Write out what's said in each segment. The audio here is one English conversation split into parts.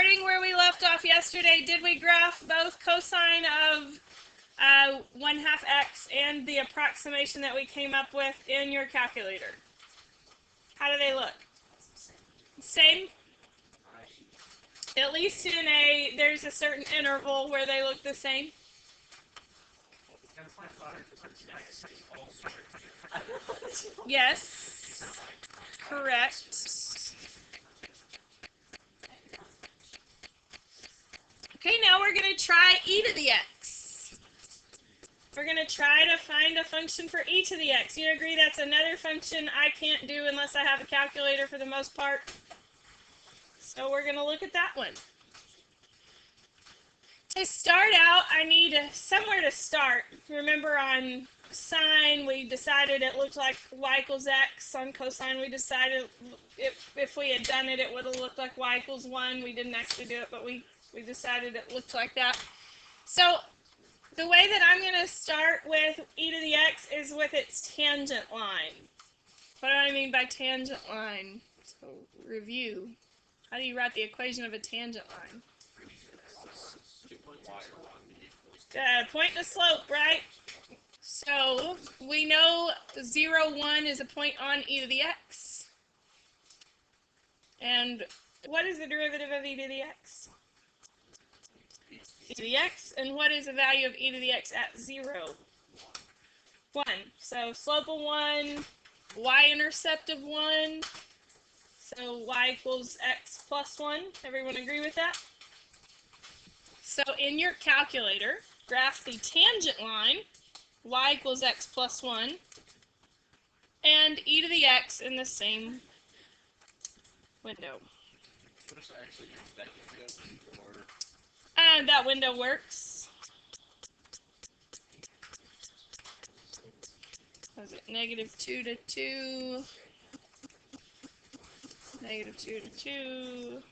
starting where we left off yesterday, did we graph both cosine of 1/2 x and the approximation that we came up with in your calculator? How do they look? Same? At least there's a certain interval where they look the same. Yes, correct. Okay, now we're going to try e to the x. We're going to try to find a function for e to the x. You agree that's another function I can't do unless I have a calculator for the most part? So we're going to look at that one. To start out, I need somewhere to start. Remember on sine, we decided it looked like y equals x. On cosine, we decided if we had done it, it would have looked like y equals 1. We didn't actually do it, but we decided it looked like that. So the way that I'm going to start with e to the x is with its tangent line. What do I mean by tangent line? So review. How do you write the equation of a tangent line? Point and a slope, right? So we know 0, 1 is a point on e to the x. And what is the derivative of e to the x? E to the x. And what is the value of e to the x at 0? 1. So slope of 1, y-intercept of 1. So y equals x plus 1. Everyone agree with that? So in your calculator, graph the tangent line, y equals x plus 1, and e to the x in the same window. And that window works. Was it -2 to 2? -2 to 2.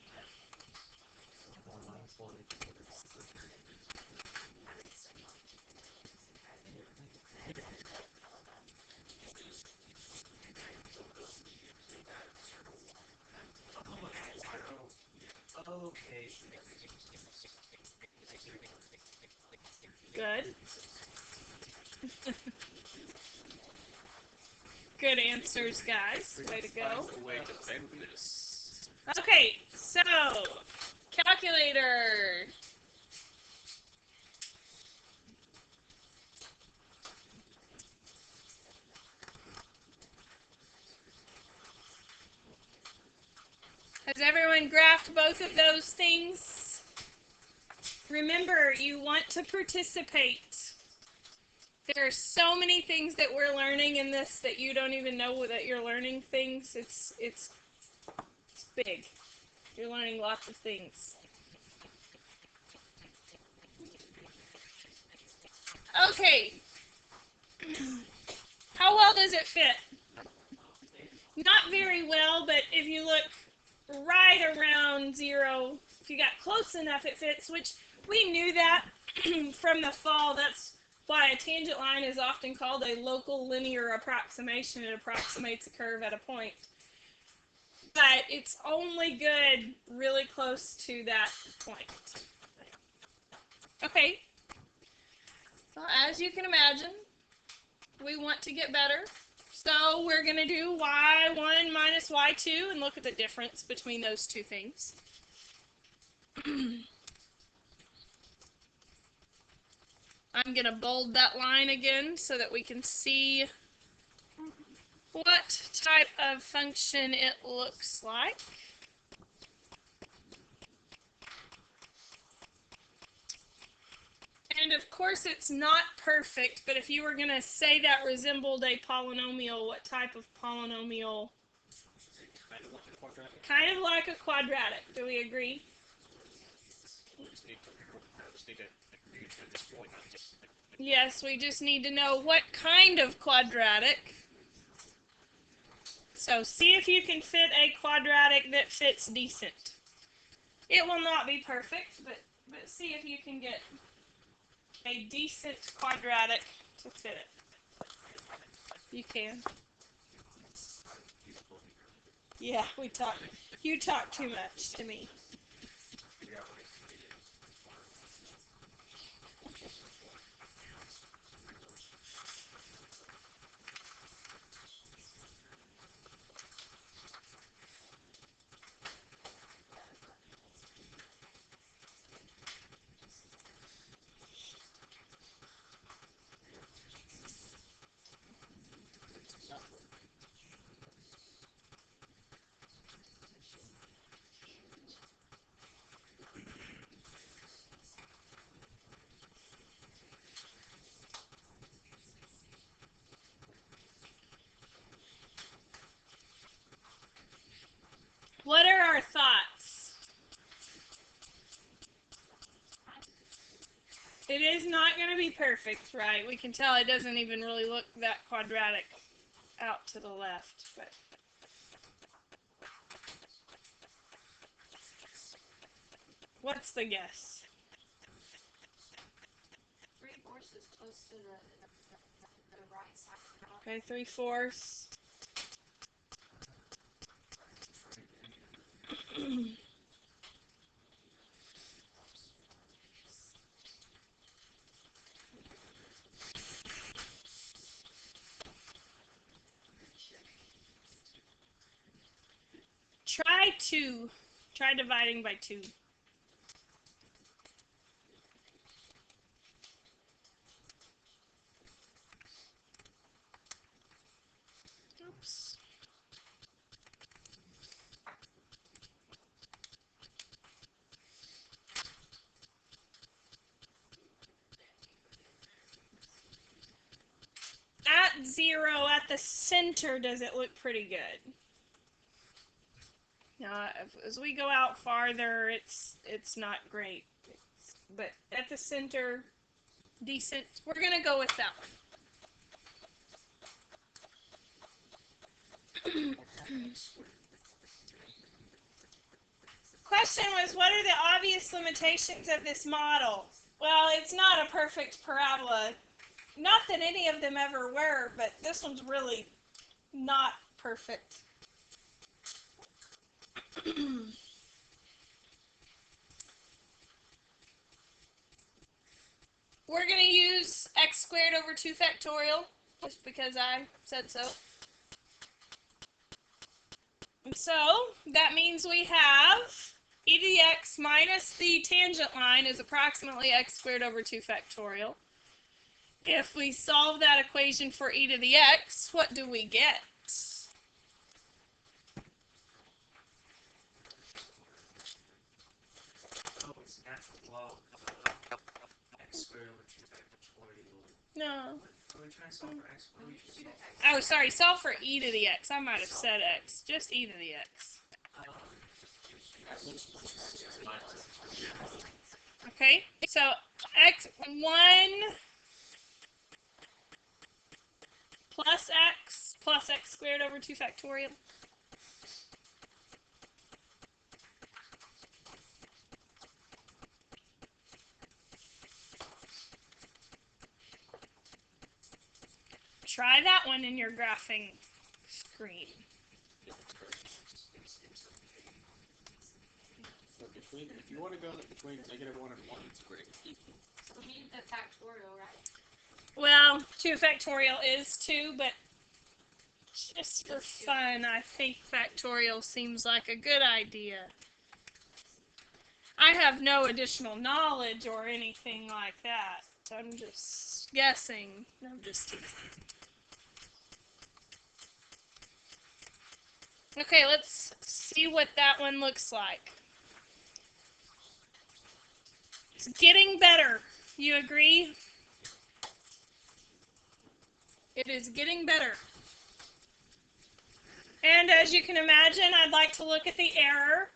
Okay. Good. Good answers, guys. Way to go. Okay, so calculator. Has everyone graphed both of those things? Remember, you want to participate. There are so many things that we're learning in this that you don't even know that you're learning things. It's big. You're learning lots of things. Okay. How well does it fit? Not very well, but if you look right around 0, if you got close enough, it fits, which we knew that from the fall. That's why a tangent line is often called a local linear approximation. It approximates a curve at a point. But it's only good really close to that point. Okay. Well, as you can imagine, we want to get better. So we're going to do y1 minus y2 and look at the difference between those two things. I'm going to bold that line again so that we can see what type of function it looks like. And of course it's not perfect, but if you were going to say that resembled a polynomial, what type of polynomial? Kind of like a quadratic. Do we agree? Yes, we just need to know what kind of quadratic. So see if you can fit a quadratic that fits decent. It will not be perfect, but see if you can get a decent quadratic to fit it. You can. Yeah, we talked. You talk too much to me. it is not going to be perfect, right? We can tell it doesn't even really look that quadratic out to the left, but what's the guess? 3/4 is close to the right side. Okay, 3/4. Try 2. Try dividing by 2. Oops. At 0, at the center, does it look pretty good? Now, as we go out farther, it's not great. But at the center, decent. We're going to go with that one. Question was, what are the obvious limitations of this model? Well, it's not a perfect parabola. Not that any of them ever were, but this one's really not perfect. We're going to use x squared over 2 factorial, just because I said so. And so, that means we have e to the x minus the tangent line is approximately x squared over 2 factorial. If we solve that equation for e to the x, what do we get? No. Oh, sorry, solve for e to the x. I might have said x. Just e to the x. Okay, so x1 plus x squared over 2 factorial. Try that one in your graphing screen. If you want to go between -1 and 1, it's great. So we need the factorial, right? Well, 2 factorial is 2, but just for fun, I think factorial seems like a good idea. I have no additional knowledge or anything like that. I'm just guessing. I'm just teasing. Okay, let's see what that one looks like. It's getting better. You agree? It is getting better. And as you can imagine, I'd like to look at the error.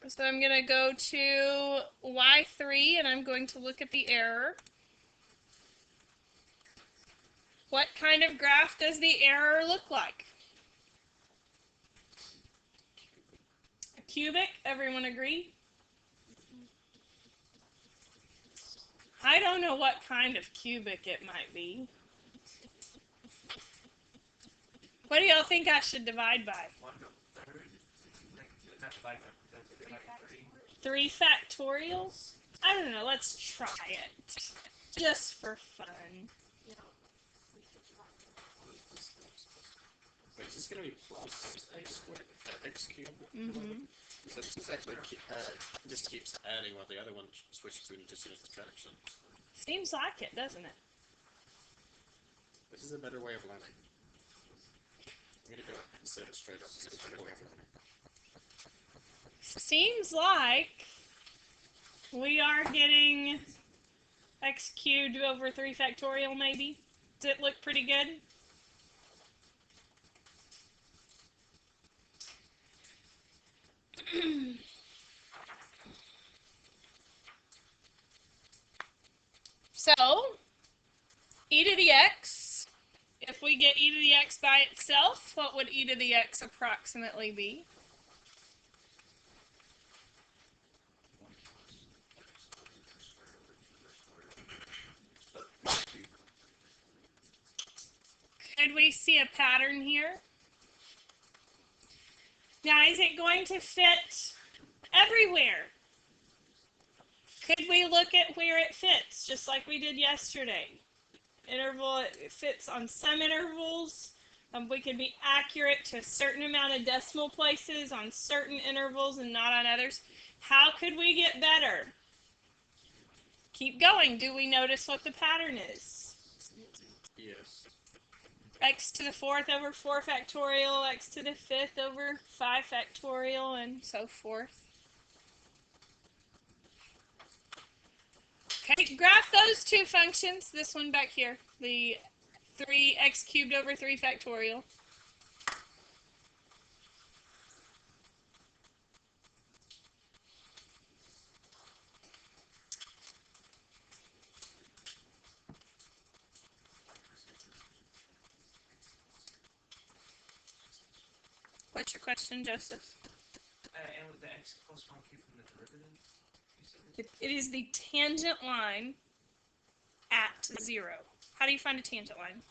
So I'm going to go to Y3 and I'm going to look at the error. What kind of graph does the error look like? A cubic? Everyone agree? I don't know what kind of cubic it might be. What do y'all think I should divide by? 3 factorials? I don't know, let's try it. Just for fun. Wait, is this going to be plus x squared, x cubed? Mm-hmm. So this actually just keeps adding while the other one switches between just in subtraction. Seems like it, doesn't it? This is a better way of learning. I'm going to go instead of straight up. This is a better way of learning. Seems like we are getting x cubed over 3 factorial, maybe. Does it look pretty good? So, e to the x, if we get e to the x by itself, what would e to the x approximately be? Could we see a pattern here? Now, is it going to fit everywhere? Could we look at where it fits, just like we did yesterday? Interval, it fits on some intervals. We can be accurate to a certain amount of decimal places on certain intervals and not on others. How could we get better? Keep going. Do we notice what the pattern is? Yes. X to the 4th over 4 factorial, x to the 5th over 5 factorial, and so forth. Okay, graph those two functions. This one back here, the 3x cubed over 3 factorial. What's your question, Joseph? And with the x plus 1 cubed from the derivative? It is the tangent line at 0. How do you find a tangent line?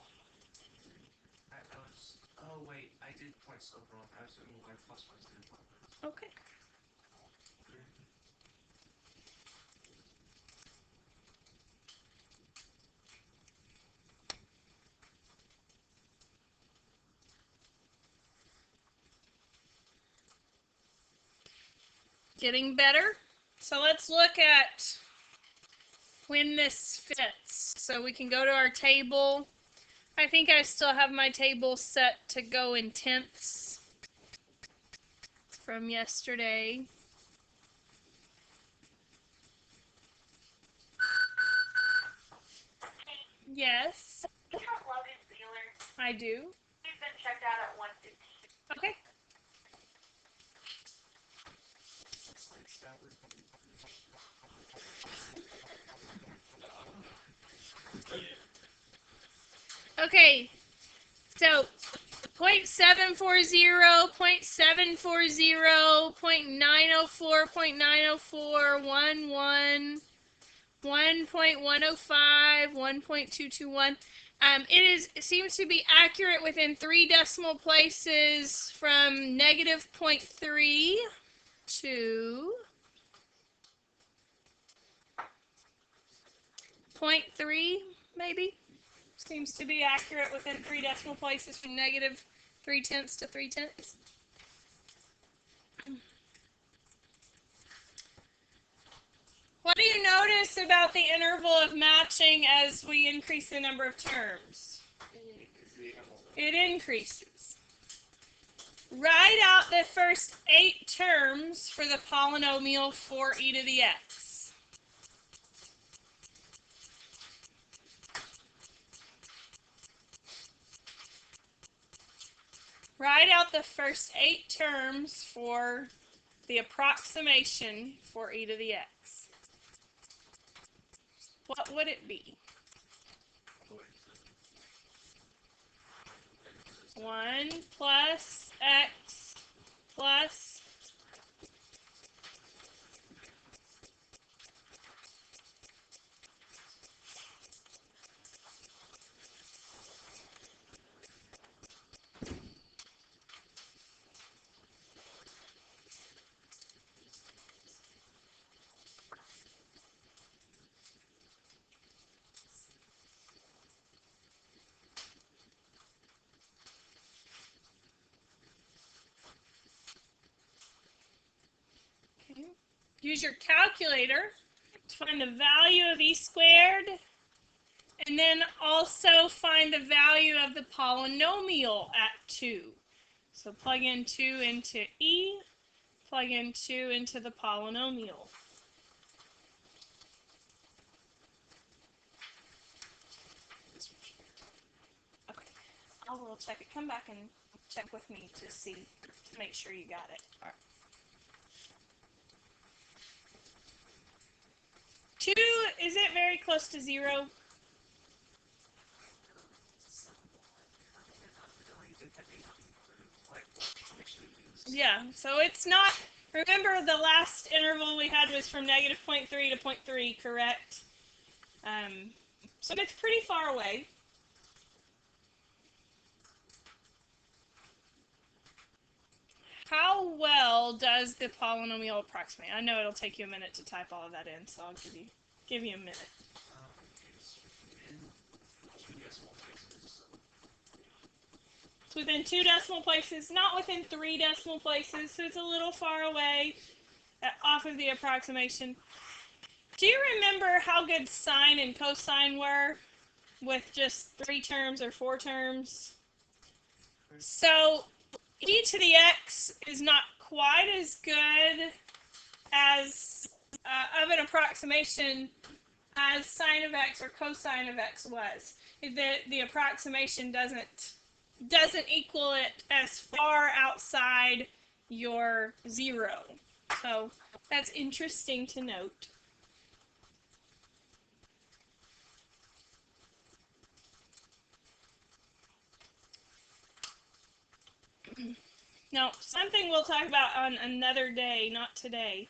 Oh wait, I did point so wrong. I was doing y plus 1 Okay. Getting better? So let's look at when this fits. So we can go to our table. I think I still have my table set to go in tenths from yesterday. Yes. I do. He's been checked out at 1:15. Okay. Okay. So 0.740, 0.740, 0.904, 0.904, 11, 1.105, 1.221. It seems to be accurate within 3 decimal places from negative 0.3 to 0.3, maybe. Seems to be accurate within 3 decimal places from negative 0.3 to 0.3. What do you notice about the interval of matching as we increase the number of terms? It increases. Write out the first 8 terms for the polynomial 4e to the x. Write out the first 8 terms for the approximation for e to the x. What would it be? 1 plus x plus use your calculator to find the value of e squared, and then also find the value of the polynomial at 2. So plug in 2 into e, plug in 2 into the polynomial. Okay, I will check it. Come back and check with me to make sure you got it. All right. is it very close to 0? Yeah, so it's not, remember the last interval we had was from negative 0.3 to 0.3, correct? So it's pretty far away. How well does the polynomial approximate? I know it'll take you a minute to type all of that in, so I'll give you a minute. It's within 2 decimal places, not within 3 decimal places, so it's a little far away off of the approximation. Do you remember how good sine and cosine were with just 3 terms or 4 terms? So e to the x is not quite as good as of an approximation as sine of x or cosine of x was. The approximation doesn't equal it as far outside your 0. So that's interesting to note. Now, something we'll talk about on another day, not today.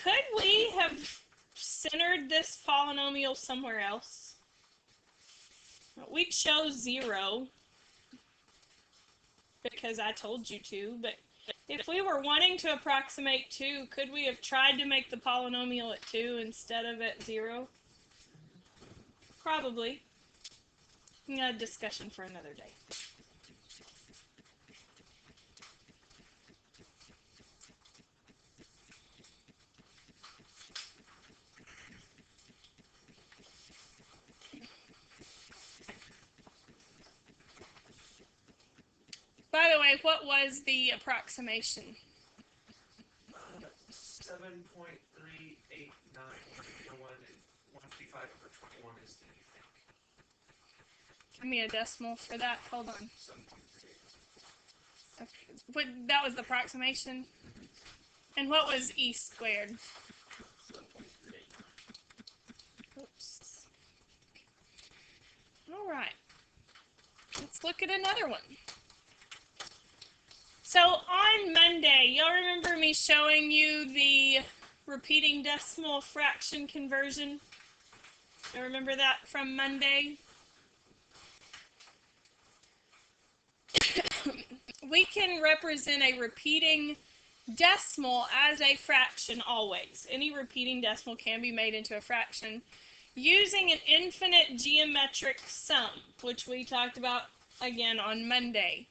Could we have centered this polynomial somewhere else? We chose 0 because I told you to, but if we were wanting to approximate 2, could we have tried to make the polynomial at 2 instead of at 0? Probably. A discussion for another day. By the way, what was the approximation? 7.389. 155/21 is the Give me a decimal for that. Hold on. Okay. That was the approximation. And what was e squared? Oops. All right. Let's look at another one. So on Monday, y'all remember me showing you the repeating decimal fraction conversion? You remember that from Monday? We can represent a repeating decimal as a fraction always. Any repeating decimal can be made into a fraction using an infinite geometric sum, which we talked about again on Monday.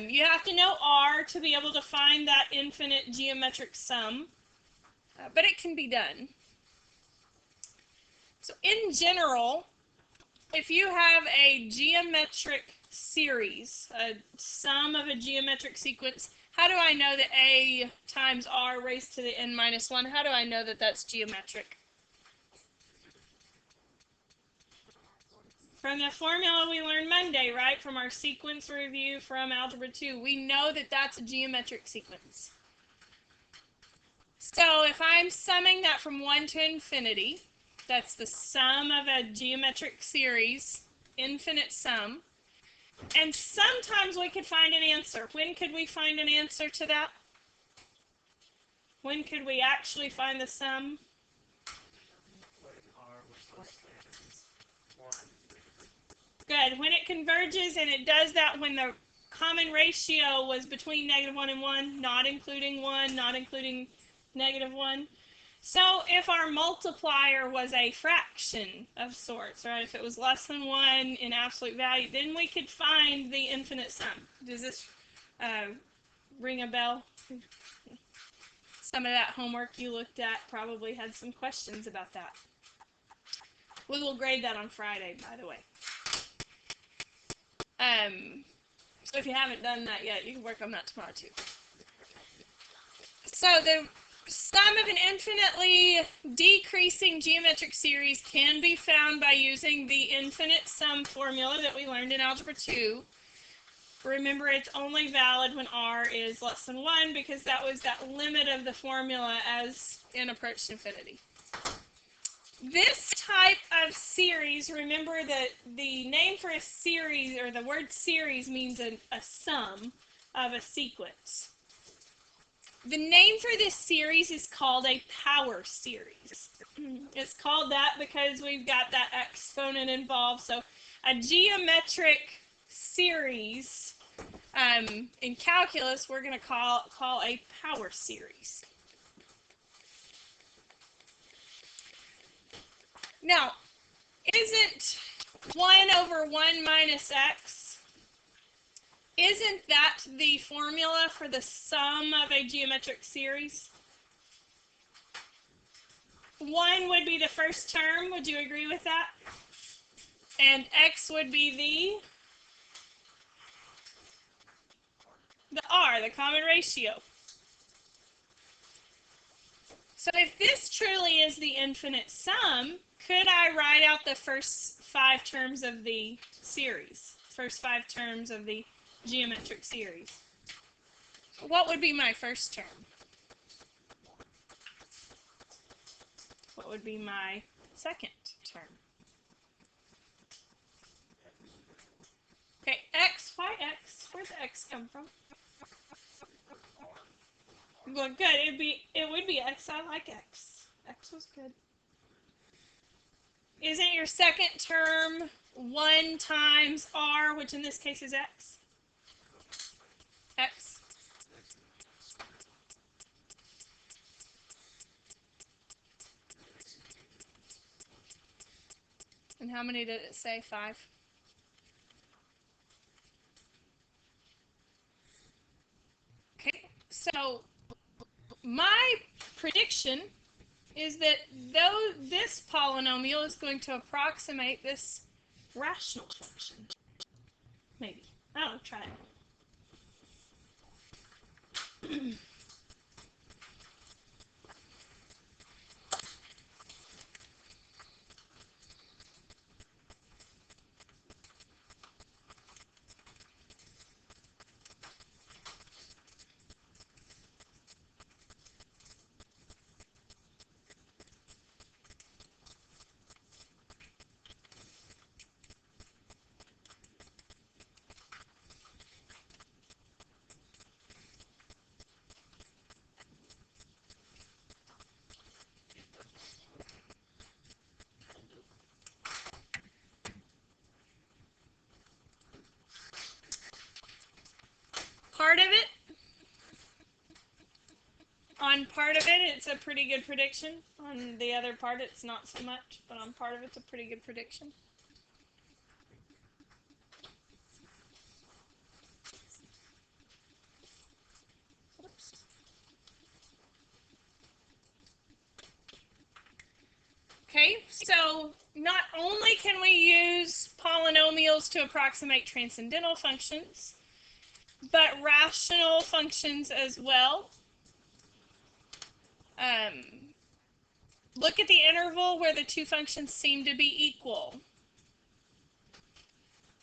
You have to know R to be able to find that infinite geometric sum, but it can be done. So in general, if you have a geometric series, a sum of a geometric sequence, how do I know that A times R raised to the n minus 1? How do I know that that's geometric? From the formula we learned Monday, right? From our sequence review from Algebra 2, we know that that's a geometric sequence. So if I'm summing that from 1 to infinity, that's the sum of a geometric series, infinite sum. And sometimes we could find an answer. When could we find an answer to that? When could we actually find the sum? Good. When it converges, and it does that when the common ratio was between -1 and 1, not including 1, not including -1. So if our multiplier was a fraction of sorts, right, if it was less than 1 in absolute value, then we could find the infinite sum. Does this ring a bell? Some of that homework you looked at probably had some questions about that. We will grade that on Friday, by the way. So if you haven't done that yet, you can work on that tomorrow too. So the sum of an infinitely decreasing geometric series can be found by using the infinite sum formula that we learned in Algebra 2. Remember, it's only valid when R is less than 1 because that was that limit of the formula as n approached infinity. This type of series, remember that the name for a series, or the word series, means a sum of a sequence. The name for this series is called a power series. It's called that because we've got that exponent involved. So a geometric series, in calculus, we're going to call a power series. Now, isn't 1 over 1 minus x, isn't that the formula for the sum of a geometric series? 1 would be the first term, would you agree with that? And x would be the r, the common ratio. So if this truly is the infinite sum, could I write out the first 5 terms of the series? First 5 terms of the geometric series? What would be my first term? What would be my second term? Okay, x, why x? Where'd the x come from? Well, good. It would be x. I like x. X was good. Isn't your second term 1 times r, which in this case is x? X. And how many did it say? 5? Okay, so my prediction is that though this polynomial is going to approximate this rational function. Maybe. I don't know, try it. Part of it, on part of it, it's a pretty good prediction. On the other part, it's not so much, but on part of it's a pretty good prediction. Okay, so not only can we use polynomials to approximate transcendental functions, but rational functions as well. Look at the interval where the 2 functions seem to be equal.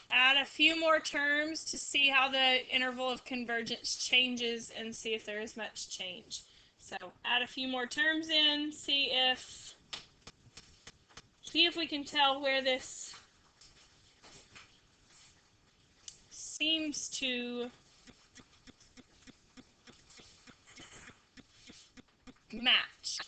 Add a few more terms to see how the interval of convergence changes and see if there is much change. So add a few more terms in, see if we can tell where this seems to match.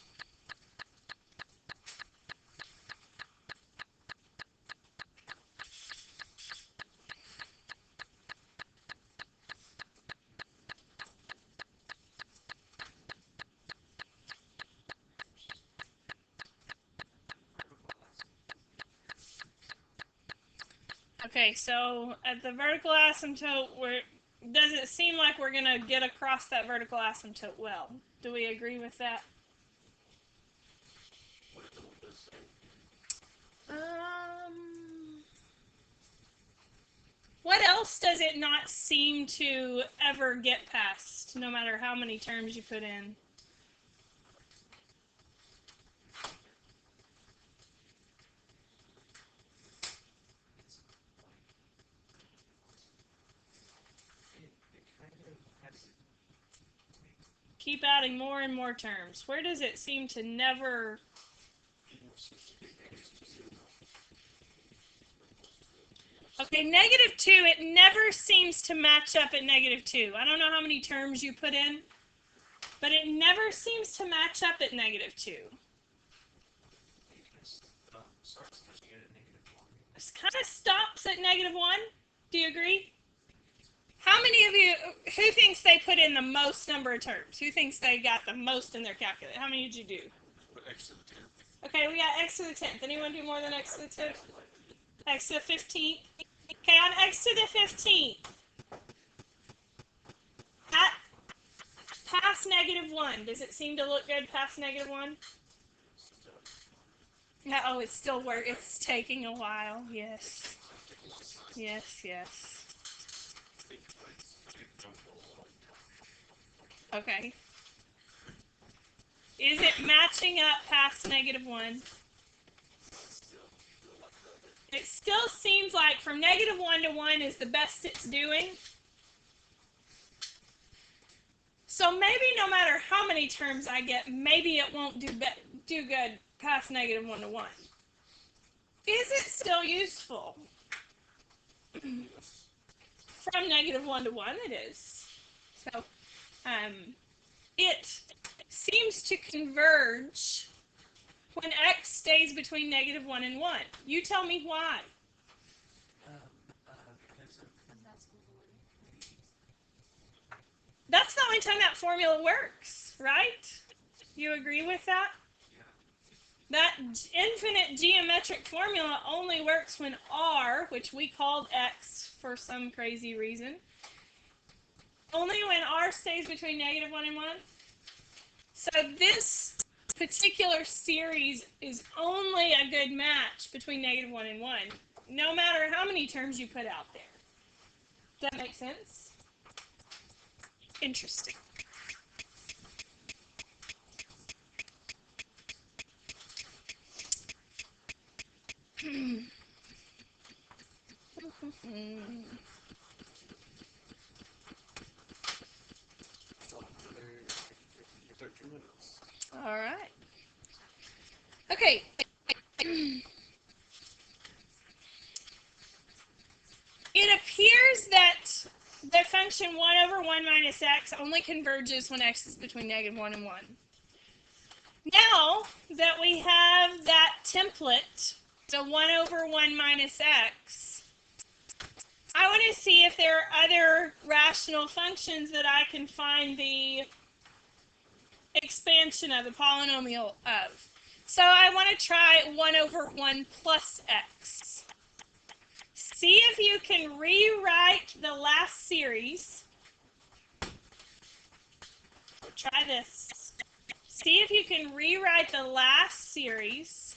Okay, so at the vertical asymptote, does it seem like we're going to get across that vertical asymptote well? Do we agree with that? What else does it not seem to ever get past, no matter how many terms you put in? Keep adding more and more terms. Where does it seem to never Okay, -2, it never seems to match up at -2. I don't know how many terms you put in, but it never seems to match up at -2. It kind of stops at -1. Do you agree? How many of you, who thinks they put in the most number of terms? Who thinks they got the most in their calculator? How many did you do? Put x to the 10th. Okay, we got x to the 10th. Anyone do more than x to the 10th? X to the 15th. Okay, on x to the 15th, past -1, does it seem to look good past -1? Yeah, oh, it's still work. It's taking a while. Yes. Yes, yes. Okay. Is it matching up past -1? It still seems like from -1 to 1 is the best it's doing. So maybe no matter how many terms I get, maybe it won't do good past -1 to 1. Is it still useful? From -1 to 1 it is. So it seems to converge when x stays between -1 and 1. You tell me why. That's the only time that formula works, right? You agree with that? That infinite geometric formula only works when r, which we called x for some crazy reason, only when r stays between -1 and 1. So this particular series is only a good match between -1 and 1, no matter how many terms you put out there. Does that make sense? Interesting. All right. Okay. It appears that the function 1 over 1 minus x only converges when x is between -1 and 1. Now that we have that template, the 1 over 1 minus x, I want to see if there are other rational functions that I can find the expansion of the polynomial of. So I want to try 1 over 1 plus x. See if you can rewrite the last series. Try this. See if you can rewrite the last series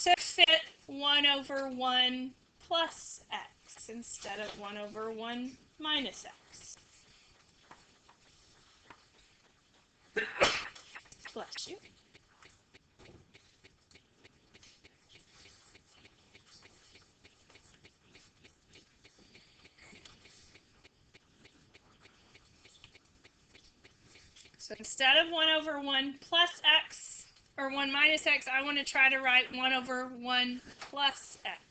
to fit 1 over 1 plus x instead of 1 over 1 minus x. Bless you. So instead of 1 over 1 plus x, or 1 minus x, I want to try to write 1 over 1 plus x.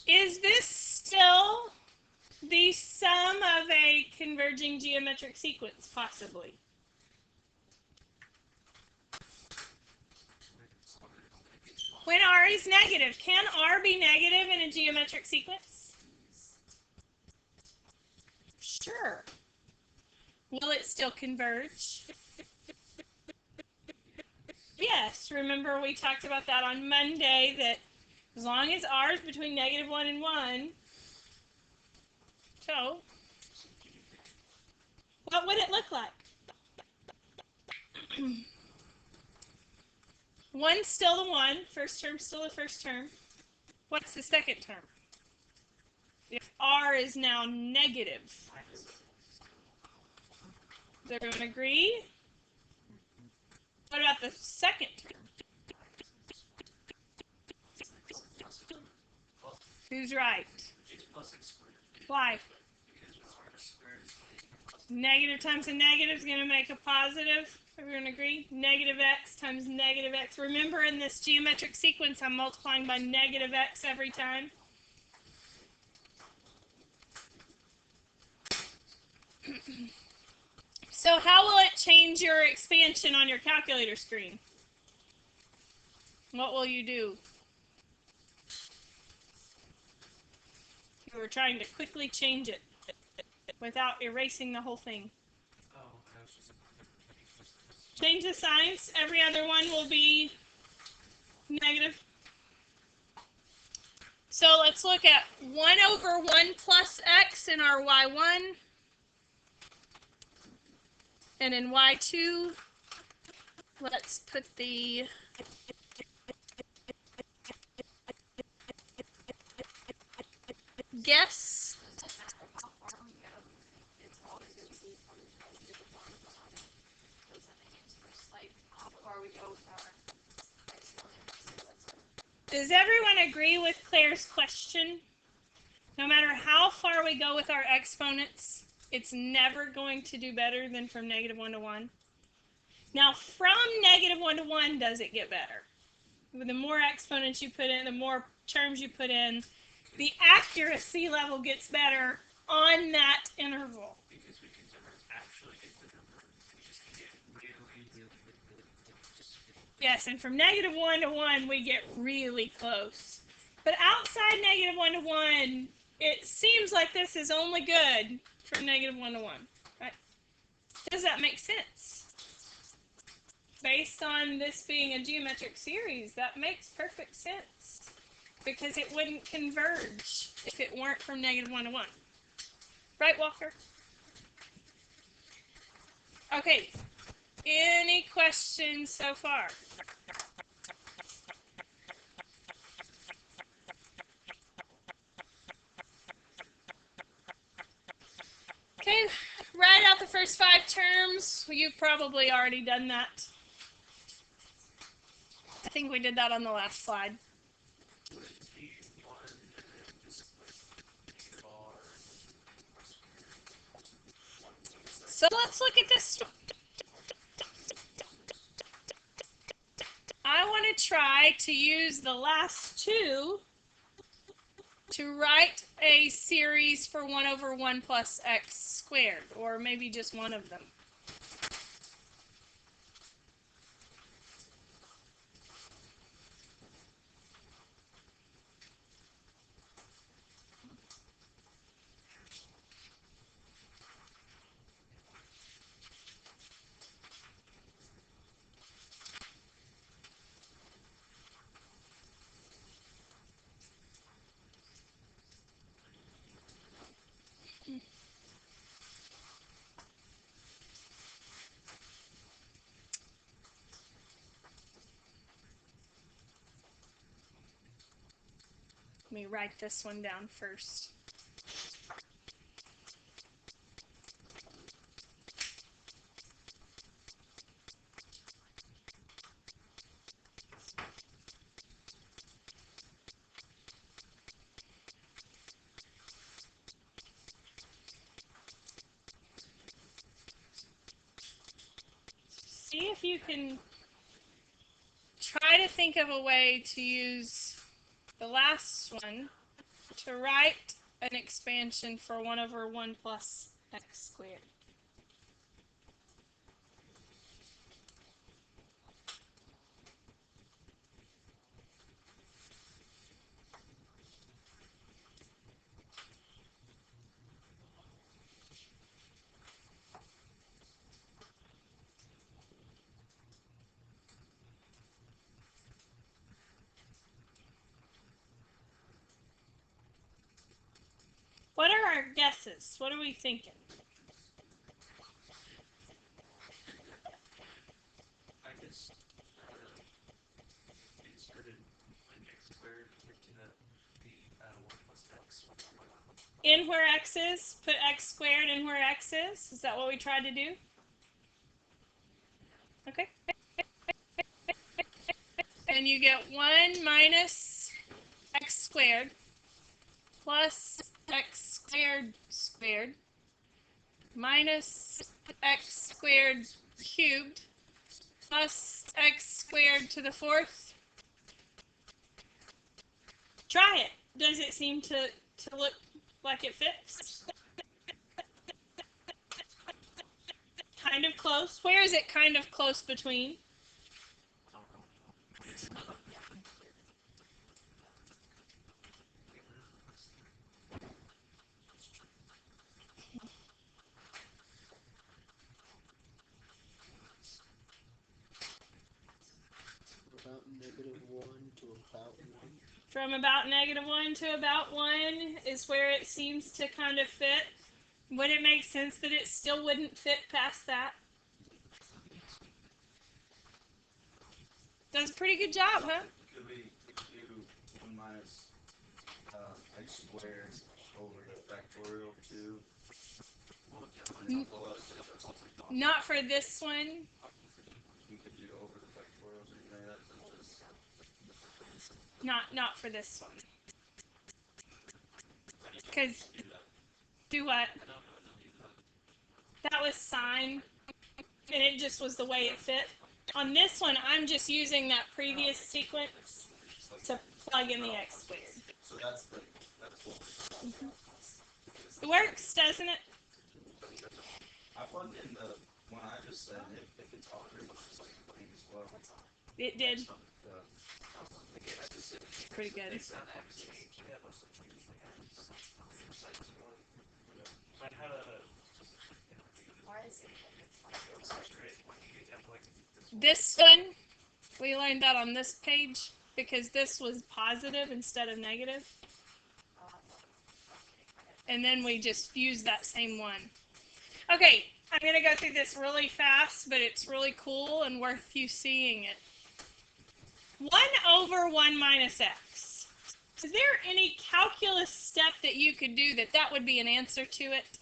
Is this still the sum of a converging geometric sequence, possibly? When r is negative, can r be negative in a geometric sequence? Sure. Will it still converge? Yes, remember we talked about that on Monday, that as long as r is between -1 and 1, so what would it look like? 1's still the 1, first term's still the first term. What's the second term? if r is now negative. Does everyone agree? What about the second? Who's right? Why? Negative times a negative is going to make a positive. Everyone agree? Negative x times negative x. Remember, in this geometric sequence, I'm multiplying by negative x every time. So how will it change your expansion on your calculator screen? What will you do? You were trying to quickly change it without erasing the whole thing. Change the signs. Every other one will be negative. So let's look at 1 over 1 plus x in our y1. And in y2, let's put the guess. Does everyone agree with Claire's question? No matter how far we go with our exponents, it's never going to do better than from negative 1 to 1. Now, from negative 1 to 1, does it get better? The more exponents you put in, the more terms you put in, the accuracy level gets better on that interval. Because we can never actually get the number. We just get really. Yes, and from negative 1 to 1, we get really close. But outside negative 1 to 1, it seems like this is only good from negative 1 to 1. Right? Does that make sense? Based on this being a geometric series, that makes perfect sense. Because it wouldn't converge if it weren't from negative 1 to 1. Right, Walker? Okay. Any questions so far? Okay, write out the first 5 terms. You've probably already done that. I think we did that on the last slide. So let's look at this. I want to try to use the last 2 to write a series for 1 over 1 plus x squared, or maybe just one of them. Let me write this one down first. See if you can try to think of a way to use the last one to write an expansion for 1 over 1 plus x squared. What are our guesses? What are we thinking? I guess inserted like x squared into the 1 plus x. in where x is, put x squared in where x is. Is that what we tried to do? Okay. And you get 1 minus x squared plus x squared squared minus x squared cubed plus x squared to the 4th. Try it. Does it seem to look like it fits? Kind of close. Where is it kind of close between? About -1 to about 1. From about -1 to about 1 is where it seems to kind of fit. Would it make sense that it still wouldn't fit past that? Does a pretty good job, huh? Could we do 1 minus x squared over the factorial 2? Not for this one. We could do over the factorial 2. Not for this one. Because, do what? That was sine, and it just was the way it fit. On this one, I'm just using that previous sequence to plug in the x squared. So that's what. It works, doesn't it? I plugged in the one I just said. It's all pretty much the same thing as well. It did. Pretty good. This one, we learned that on this page because this was positive instead of negative. And then we just used that same one. Okay, I'm going to go through this really fast, but it's really cool and worth you seeing it. 1 over 1 minus x. Is there any calculus step that you could do that would be an answer to it?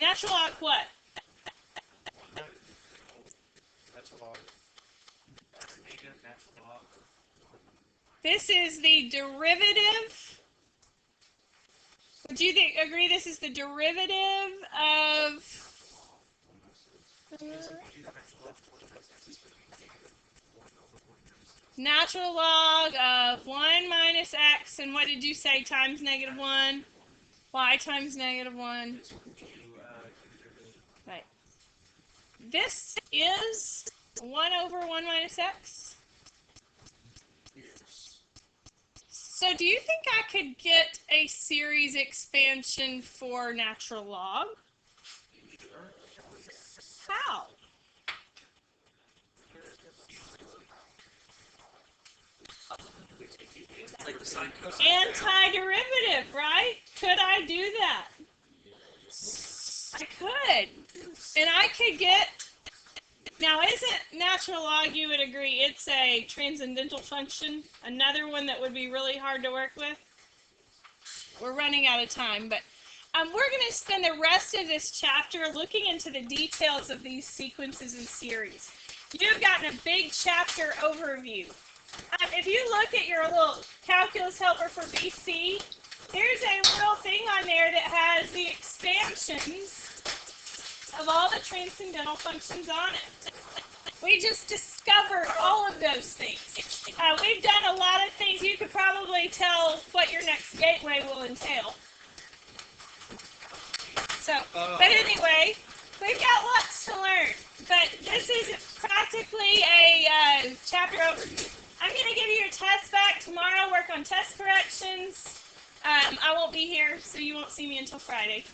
Natural log what? This is the derivative. Would you agree this is the derivative of... natural log of 1 minus x, and what did you say, times -1? Y times -1. Right. This is 1 over 1 minus x. So do you think I could get a series expansion for natural log? How? Antiderivative, right? Could I do that? I could. And I could get... Now, isn't natural log, you would agree, it's a transcendental function? Another one that would be really hard to work with? We're running out of time, but we're going to spend the rest of this chapter looking into the details of these sequences and series. You've gotten a big chapter overview. If you look at your little calculus helper for BC, there's a little thing on there that has the expansions of all the transcendental functions on it. We just discovered all of those things. We've done a lot of things. You could probably tell what your next gateway will entail. So, but anyway, we've got lots to learn. But this is practically a chapter overview. I'm going to give you your test back tomorrow, work on test corrections. I won't be here, so you won't see me until Friday.